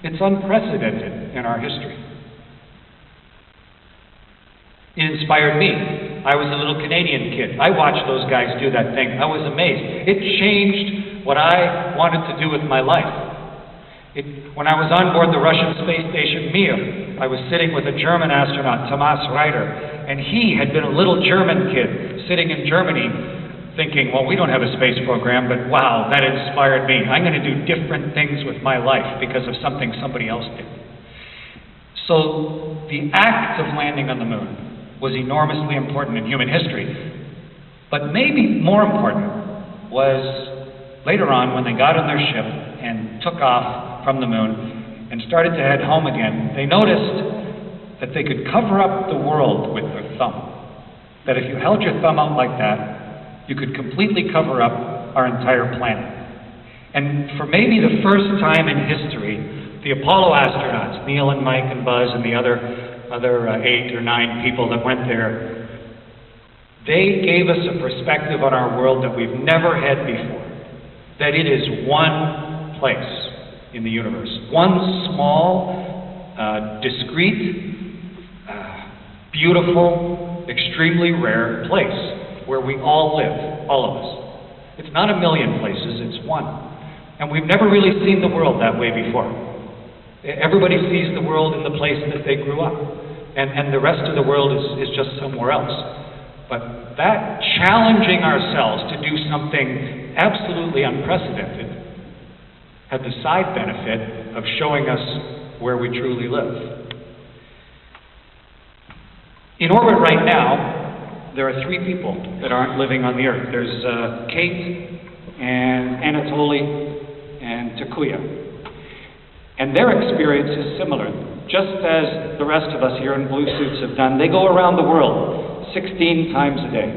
It's unprecedented in our history. It inspired me. I was a little Canadian kid. I watched those guys do that thing. I was amazed. It changed what I wanted to do with my life. When I was on board the Russian space station Mir, I was sitting with a German astronaut, Thomas Reiter, and he had been a little German kid sitting in Germany thinking, well, we don't have a space program, but wow, that inspired me. I'm going to do different things with my life because of something somebody else did. So the act of landing on the moon was enormously important in human history. But maybe more important was later on when they got on their ship and took off from the moon and started to head home again, they noticed that they could cover up the world with their thumb. That if you held your thumb out like that, you could completely cover up our entire planet. And for maybe the first time in history, the Apollo astronauts, Neil and Mike and Buzz and the other 8 or 9 people that went there, they gave us a perspective on our world that we've never had before. That it is one place in the universe. One small, discrete, beautiful, extremely rare place where we all live, all of us. It's not a million places, it's one. And we've never really seen the world that way before. Everybody sees the world in the place that they grew up. And the rest of the world is just somewhere else. But that challenging ourselves to do something absolutely unprecedented had the side benefit of showing us where we truly live. In orbit right now, there are 3 people that aren't living on the Earth. There's Kate and Anatoly and Takuya. And their experience is similar. Just as the rest of us here in blue suits have done, they go around the world 16 times a day.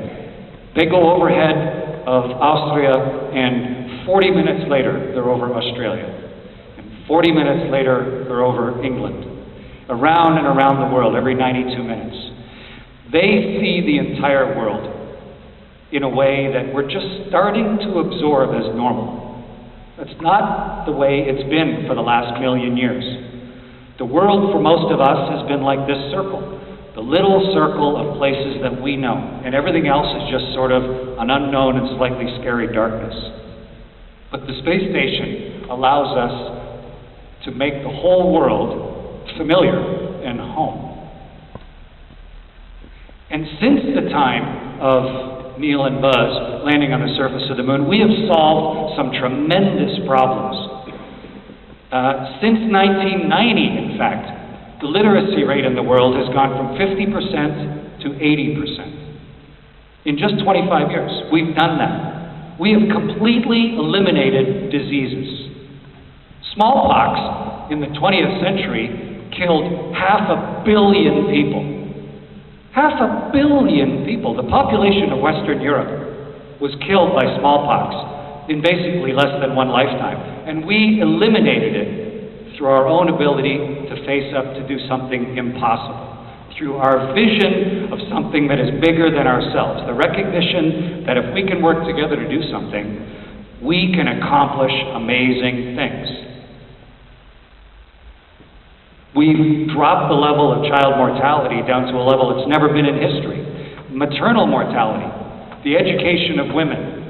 They go overhead of Austria, and 40 minutes later, they're over Australia. And 40 minutes later, they're over England. Around and around the world, every 92 minutes. They see the entire world in a way that we're just starting to absorb as normal. That's not the way it's been for the last million years. The world for most of us has been like this circle, the little circle of places that we know, and everything else is just sort of an unknown and slightly scary darkness. But the space station allows us to make the whole world familiar and home. And since the time of Neil and Buzz landing on the surface of the moon, we have solved some tremendous problems. Since 1990, in fact, the literacy rate in the world has gone from 50% to 80%. In just 25 years, we've done that. We have completely eliminated diseases. Smallpox in the 20th century killed 500 million people. 500 million people. The population of Western Europe was killed by smallpox in basically less than one lifetime. And we eliminated it through our own ability to face up to do something impossible. Through our vision of something that is bigger than ourselves. The recognition that if we can work together to do something, we can accomplish amazing things. We've dropped the level of child mortality down to a level that's never been in history. Maternal mortality, the education of women,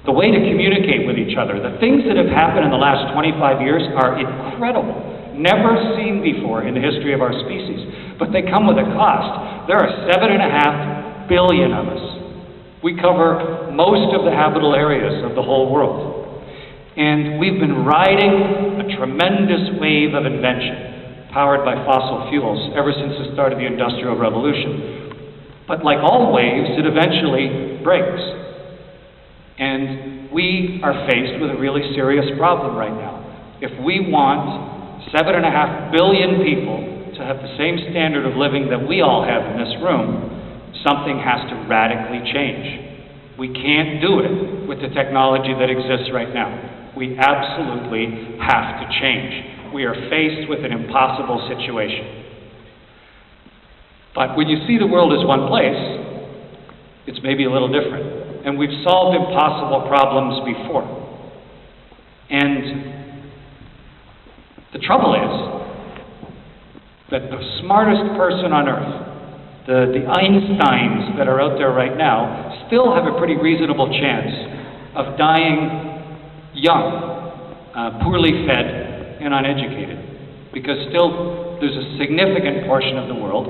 the way to communicate with each other, the things that have happened in the last 25 years are incredible, never seen before in the history of our species. But they come with a cost. There are 7.5 billion of us. We cover most of the habitable areas of the whole world. And we've been riding a tremendous wave of invention, powered by fossil fuels ever since the start of the Industrial Revolution. But like all waves, it eventually breaks. And we are faced with a really serious problem right now. If we want 7.5 billion people to have the same standard of living that we all have in this room, something has to radically change. We can't do it with the technology that exists right now. We absolutely have to change. We are faced with an impossible situation. But when you see the world as one place, it's maybe a little different. And we've solved impossible problems before. And the trouble is that the smartest person on earth, the Einsteins that are out there right now, still have a pretty reasonable chance of dying young, poorly fed, and uneducated. Because still there's a significant portion of the world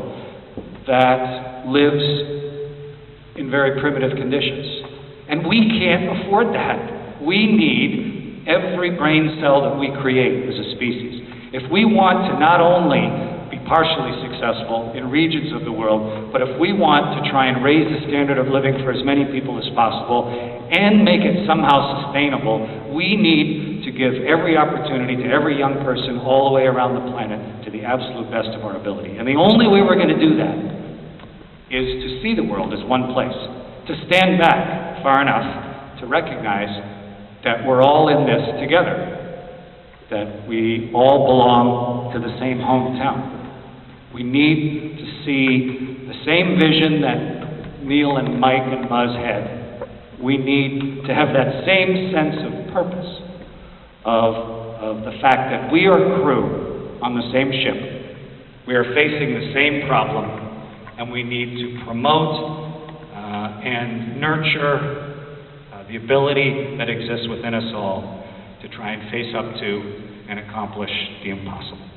that lives in very primitive conditions. And we can't afford that. We need every brain cell that we create as a species. If we want to not only be partially successful in regions of the world, but if we want to try and raise the standard of living for as many people as possible and make it somehow sustainable, we need to give every opportunity to every young person all the way around the planet to the absolute best of our ability. And the only way we're going to do that is to see the world as one place, to stand back far enough to recognize that we're all in this together, that we all belong to the same hometown. We need to see the same vision that Neil and Mike and Buzz had. We need to have that same sense of purpose, of the fact that we are crew on the same ship. We are facing the same problem, and we need to promote and nurture the ability that exists within us all to try and face up to and accomplish the impossible.